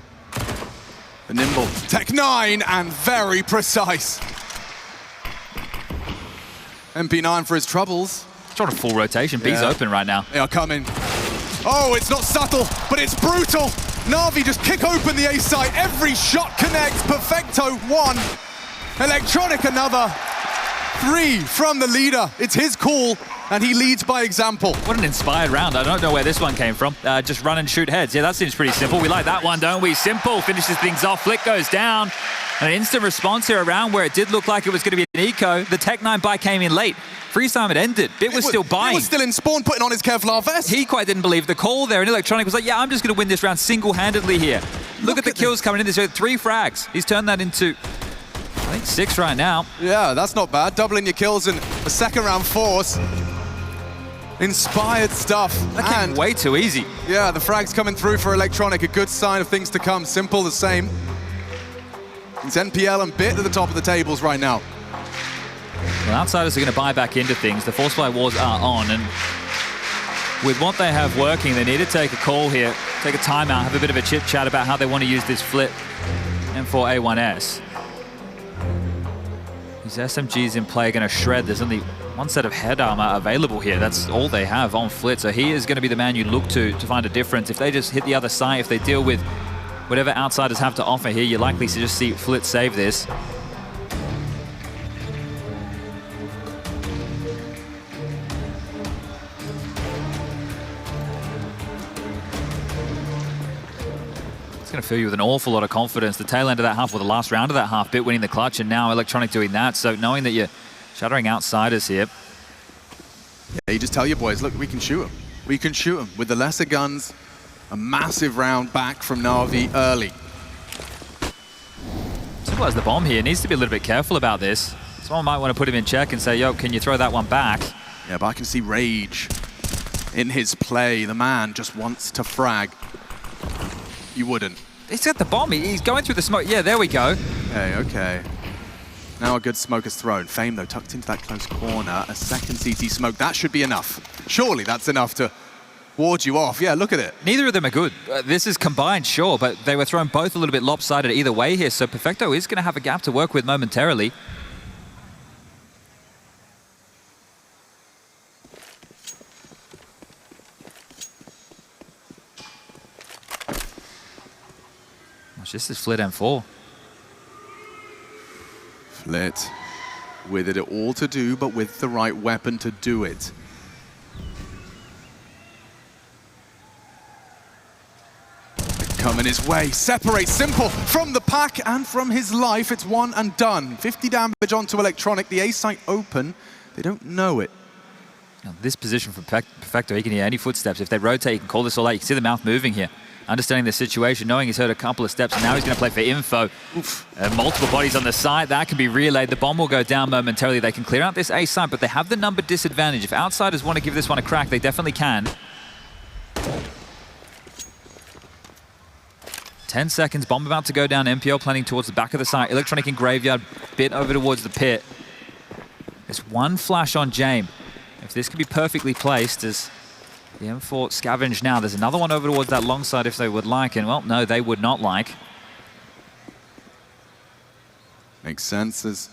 A: The nimble Tech 9 and very precise. MP9 for his troubles.
B: Trying a full rotation. B's open right now.
A: They are coming. Oh, it's not subtle, but it's brutal. NaVi just kick open the A site. Every shot connects. Perfecto 1. Electronic another. 3 from the leader. It's his call, and he leads by example.
B: What an inspired round. I don't know where this one came from. Just run and shoot heads. Yeah, that seems pretty simple. We like that one, don't we? Simple finishes things off. Flick goes down. An instant response here around where it did look like it was going to be an eco. The Tech 9 buy came in late. Freeze time had ended. Bit was still buying.
A: He was still in spawn, putting on his Kevlar vest.
B: He quite didn't believe the call there, and Electronic was like, yeah, I'm just going to win this round single-handedly here. Look at the kills coming in. There's 3 frags. He's turned that into, I think, 6 right now.
A: Yeah, that's not bad. Doubling your kills in a second round force. Inspired stuff.
B: That came way too easy.
A: Yeah, the frags coming through for Electronic. A good sign of things to come. Simple the same. It's NPL and Bit at the top of the tables right now.
B: Well, Outsiders are going to buy back into things. The Force Flight Wars are on, and with what they have working, they need to take a call here, take a timeout, have a bit of a chit-chat about how they want to use this flip M4A1S. These SMGs in play are going to shred. There's only one set of head armor available here. That's all they have on Flit, so he is going to be the man you look to find a difference. If they just hit the other side, if they deal with whatever Outsiders have to offer here, you're likely to just see Flit save this. It's going to fill you with an awful lot of confidence. The tail end of that half, or the last round of that half, Bit winning the clutch, and now Electronic doing that. So knowing that you're shuttering Outsiders here.
A: Yeah, you just tell your boys, look, we can shoot them. We can shoot them with the lesser guns. A massive round back from NaVi early.
B: Simple has the bomb here. Needs to be a little bit careful about this. Someone might want to put him in check and say, yo, can you throw that one back?
A: Yeah, but I can see rage in his play. The man just wants to frag. You wouldn't.
B: He's got the bomb. He's going through the smoke. Yeah, there we go.
A: Okay. Now a good smoke is thrown. Fame, though, tucked into that close corner. A second CT smoke. That should be enough. Surely that's enough to ward you off. Yeah, look at it.
B: Neither of them are good. This is combined, sure, but they were thrown both a little bit lopsided either way here, so Perfecto is going to have a gap to work with momentarily. This is Flit M4.
A: Flit with it all to do, but with the right weapon to do it. Coming his way, separates Simple from the pack and from his life. It's one and done. 50 damage onto Electronic, the A site open. They don't know it.
B: Now, this position from Perfecto, he can hear any footsteps. If they rotate, he can call this all out. You can see the mouth moving here. Understanding the situation, knowing he's heard a couple of steps, and now he's going to play for info. Multiple bodies on the side, that can be relayed. The bomb will go down momentarily. They can clear out this A site, but they have the number disadvantage. If outsiders want to give this one a crack, they definitely can. 10 seconds, bomb about to go down. NPL planning towards the back of the site. Electronic in graveyard, bit over towards the pit. There's one flash on Jame. If this can be perfectly placed as the M4 scavenge now, there's another one over towards that long side if they would like, and well, no, they would not like.
A: Makes sense, as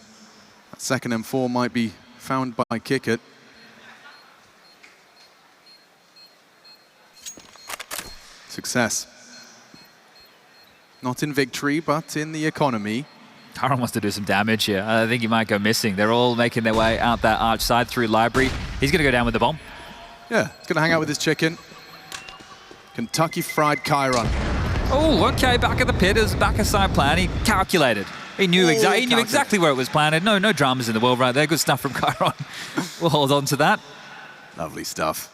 A: that second M4 might be found by Kickit. Success. Not in victory, but in the economy.
B: Taron wants to do some damage here. I think he might go missing. They're all making their way out that arch side through library. He's going to go down with the bomb.
A: Yeah, he's going to hang out with his chicken. Kentucky Fried Chiron.
B: Oh, okay, back of the pit is back of side plan. He calculated. He knew exactly where it was planted. No dramas in the world right there. Good stuff from Chiron. We'll hold on to that.
A: Lovely stuff.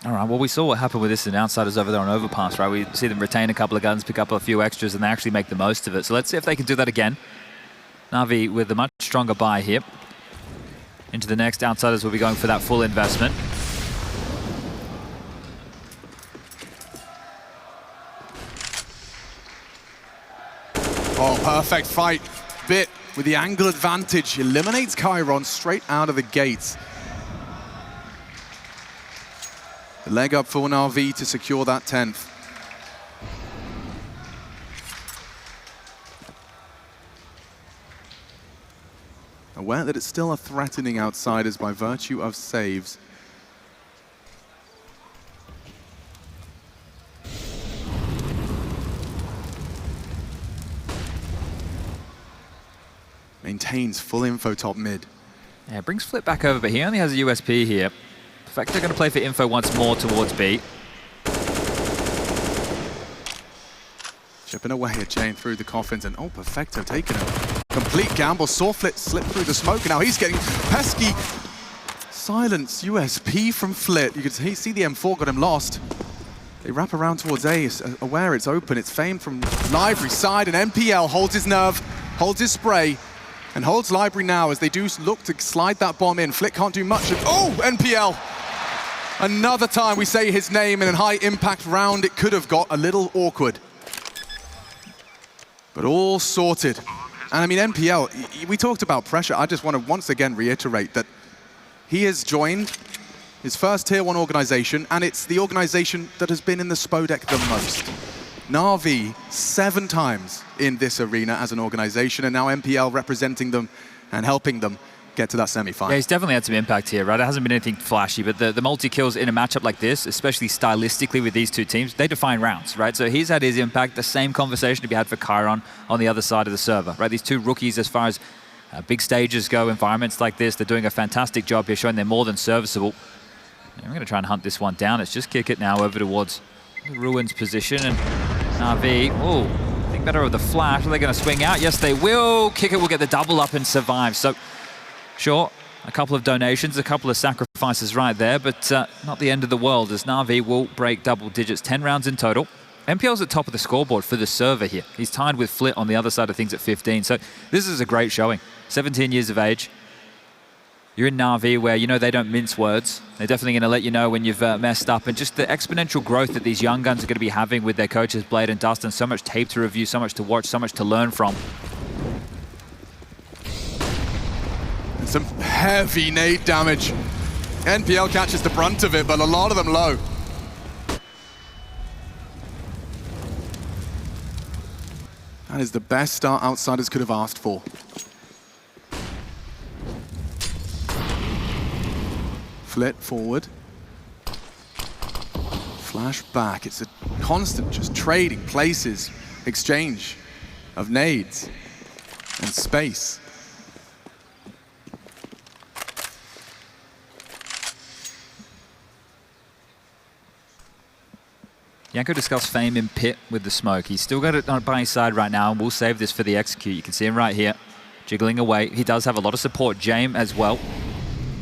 B: All right, well, we saw what happened with this in Outsiders over there on Overpass, right? We see them retain a couple of guns, pick up a few extras, and they actually make the most of it. So let's see if they can do that again. NaVi with a much stronger buy here. Into the next, Outsiders will be going for that full investment.
A: Oh, perfect fight. Bit with the angle advantage. Eliminates Chiron straight out of the gates. The leg up for NaVi to secure that 10th. Aware that it's still a threatening Outsiders by virtue of saves. Maintains full info top mid.
B: Yeah, brings Flip back over, but he only has a USP here. Perfecto going to play for info once more towards B.
A: Chipping away at Jane through the coffins, and oh, Perfecto taking a complete gamble. Saw Flit slip through the smoke, and now he's getting pesky silence USP from Flit. You can see the M4 got him lost. They wrap around towards A, aware it's open. It's Fame from Library side, and NPL holds his nerve, holds his spray, and holds Library now as they do look to slide that bomb in. Flit can't do much. Oh, NPL! Another time we say his name in a high-impact round, it could have got a little awkward. But all sorted. And I mean, NPL, we talked about pressure. I just want to once again reiterate that he has joined his first Tier 1 organization, and it's the organization that has been in the Spodek the most. NaVi 7 times in this arena as an organization, and now NPL representing them and helping them get to that semi-final.
B: Yeah, he's definitely had some impact here, right? It hasn't been anything flashy, but the multi-kills in a matchup like this, especially stylistically with these two teams, they define rounds, right? So he's had his impact, the same conversation to be had for Chiron on the other side of the server, right? These two rookies, as far as big stages go, environments like this, they're doing a fantastic job here, showing they're more than serviceable. And we're going to try and hunt this one down. It's just kick it now over towards the Ruins position, and NaVi, oh, think better of the flash. Are they going to swing out? Yes, they will. Kick it will get the double up and survive. So, sure, a couple of donations, a couple of sacrifices right there, but not the end of the world, as NaVi will break double digits, 10 rounds in total. NPL's at top of the scoreboard for the server here. He's tied with Flit on the other side of things at 15, so this is a great showing. 17 years of age. You're in NaVi where you know they don't mince words. They're definitely going to let you know when you've messed up, and just the exponential growth that these young guns are going to be having with their coaches, Blade and Dustin. So much tape to review, so much to watch, so much to learn from.
A: Some heavy nade damage. NPL catches the brunt of it, but a lot of them low. That is the best start Outsiders could have asked for. Flit forward. Flash back. It's a constant just trading places, exchange of nades and space.
B: Janko discussed Fame in pit with the smoke. He's still got it by his side right now, and we'll save this for the execute. You can see him right here, jiggling away. He does have a lot of support. James as well.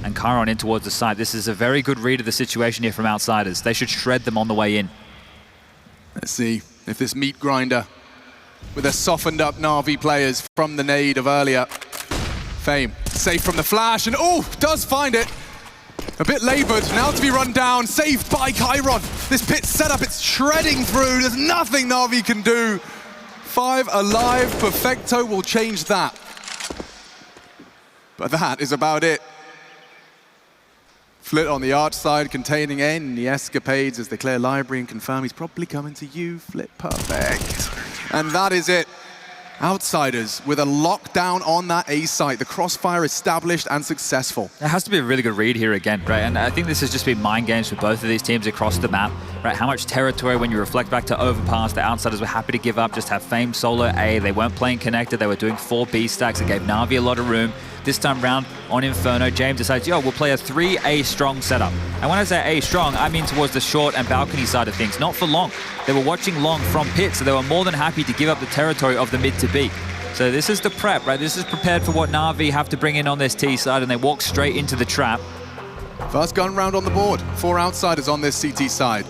B: And Chiron in towards the side. This is a very good read of the situation here from outsiders. They should shred them on the way in.
A: Let's see if this meat grinder with their softened up NaVi players from the nade of earlier. Fame safe from the flash, and oh, does find it. A bit labored, now to be run down, saved by Chiron. This pit setup, it's shredding through. There's nothing NaVi can do. 5 alive, Perfecto will change that. But that is about it. Flit on the arch side, containing any escapades as they clear library and confirm he's probably coming to you. Flit perfect. And that is it. Outsiders with a lockdown on that A site. The crossfire established and successful.
B: It has to be a really good read here again, right? And I think this has just been mind games for both of these teams across the map, right? How much territory, when you reflect back to Overpass, the outsiders were happy to give up, just have Fame solo A. They weren't playing connected. They were doing 4 B stacks. It gave NaVi a lot of room. This time round on Inferno, James decides, yo, we'll play a 3A strong setup. And when I say A strong, I mean towards the short and balcony side of things, not for long. They were watching long from pit, so they were more than happy to give up the territory of the mid to B. So this is the prep, right? This is prepared for what NaVi have to bring in on this T side, and they walk straight into the trap.
A: First gun round on the board. 4 outsiders on this CT side.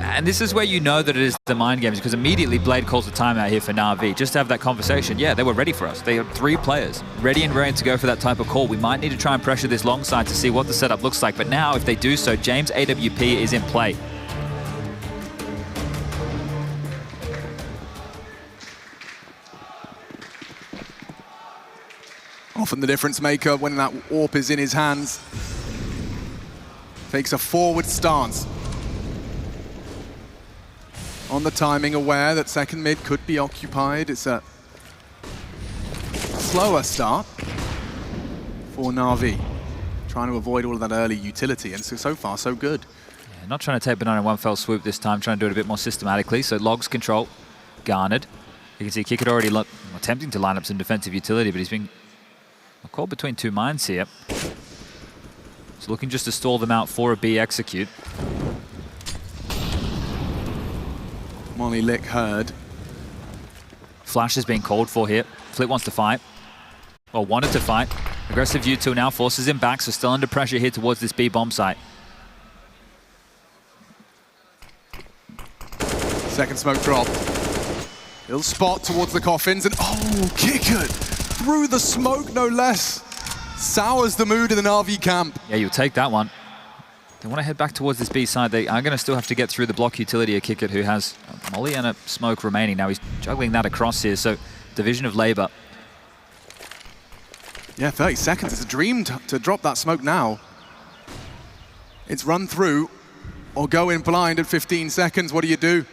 B: And this is where you know that it is the mind games, because immediately Blade calls a timeout here for NaVi, just to have that conversation. Yeah, they were ready for us. They had 3 players, ready and ready to go for that type of call. We might need to try and pressure this long side to see what the setup looks like. But now, if they do so, James AWP is in play.
A: Often the difference maker when that AWP is in his hands. Takes a forward stance. On the timing, aware that second mid could be occupied. It's a slower start for NaVi. Trying to avoid all of that early utility, and so far, so good.
B: Yeah, not trying to take Banana in one fell swoop this time, trying to do it a bit more systematically. So Logs control, garnered. You can see Kick had already attempting to line up some defensive utility, but he's been caught between 2 mines here. So looking just to stall them out for a B execute.
A: Molly Lick heard.
B: Flash is being called for here. Flit wants to fight. Well, wanted to fight. Aggressive U2 now forces him back, so still under pressure here towards this B bomb site.
A: Second smoke drop. Little spot towards the coffins, and oh, Kickert through the smoke, no less. Sours the mood in the NaVi camp.
B: Yeah, you'll take that one. They want to head back towards this B side. They are going to still have to get through the block utility of Kickert, who has a molly and a smoke remaining. Now he's juggling that across here, so division of labor.
A: Yeah, 30 seconds. It's a dream to drop that smoke now. It's run through or go in blind at 15 seconds. What do?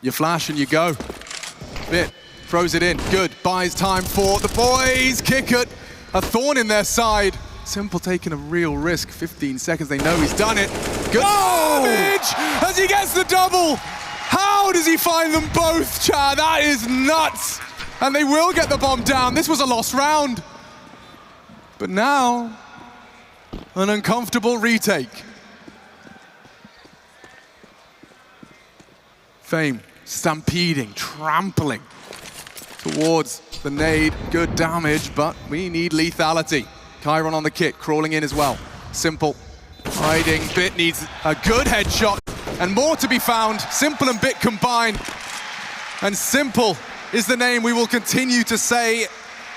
A: You flash and you go. Bit throws it in. Good. Buys time for the boys. Kickert, a thorn in their side. Simple taking a real risk. 15 seconds. They know he's done it. Good damage as he gets the double. How does he find them both, Chad? That is nuts. And they will get the bomb down. This was a lost round. But now, an uncomfortable retake. Fame stampeding, trampling towards the nade. Good damage, but we need lethality. Chiron on the kick, crawling in as well. Simple, hiding. Bit needs a good headshot, and more to be found. Simple and Bit combined. And Simple is the name we will continue to say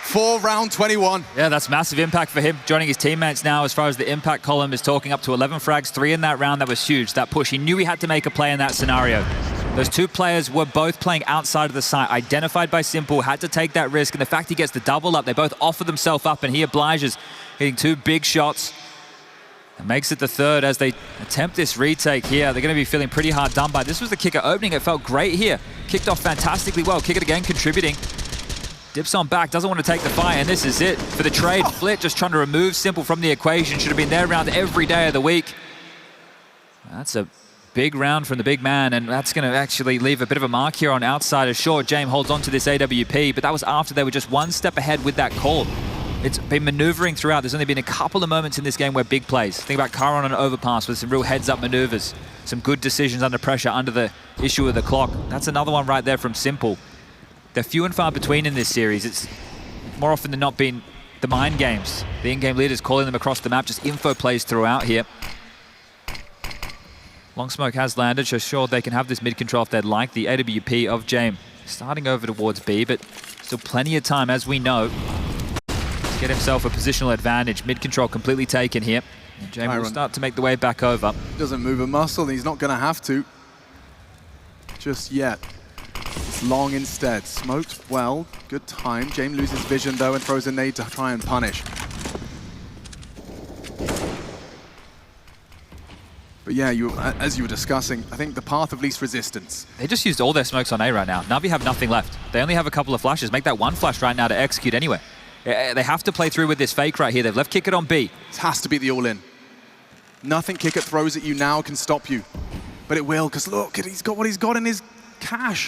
A: for round 21.
B: Yeah, that's massive impact for him. Joining his teammates now as far as the impact column is talking, up to 11 frags, 3 in that round. That was huge, that push. He knew he had to make a play in that scenario. Those 2 players were both playing outside of the site, identified by Simple, had to take that risk, and the fact he gets the double up, they both offer themselves up, and he obliges, hitting 2 big shots. And makes it the third as they attempt this retake here. They're going to be feeling pretty hard done by. This was the Kicker opening. It felt great here. Kicked off fantastically well. Kicker again contributing. Dips on back, doesn't want to take the fight, and this is it for the trade. Flit just trying to remove Simple from the equation. Should have been there around every day of the week. That's a big round from the big man, and that's going to actually leave a bit of a mark here on outsider. Sure, James holds on to this AWP, but that was after they were just one step ahead with that call. It's been maneuvering throughout. There's only been a couple of moments in this game where big plays. Think about Karon on an overpass with some real heads-up maneuvers. Some good decisions under pressure, under the issue of the clock. That's another one right there from Simple. They're few and far between in this series. It's more often than not been the mind games. The in-game leaders calling them across the map, just info plays throughout here. Long smoke has landed, so sure they can have this mid-control if they'd like. The AWP of James starting over towards B, but still plenty of time, as we know, to get himself a positional advantage. Mid-control completely taken here. And James will start to make the way back over.
A: Doesn't move a muscle, and he's not going to have to just yet. It's long instead. Smoked well, good time. James loses vision though and throws a nade to try and punish. But yeah, as you were discussing, I think the path of least resistance.
B: They just used all their smokes on A right now. NaVi have nothing left. They only have a couple of flashes. Make that one flash right now to execute anyway. They have to play through with this fake right here. They've left Kickit on B.
A: It has to be the all-in. Nothing Kickit throws at you now can stop you. But it will, because look, he's got what he's got in his cache.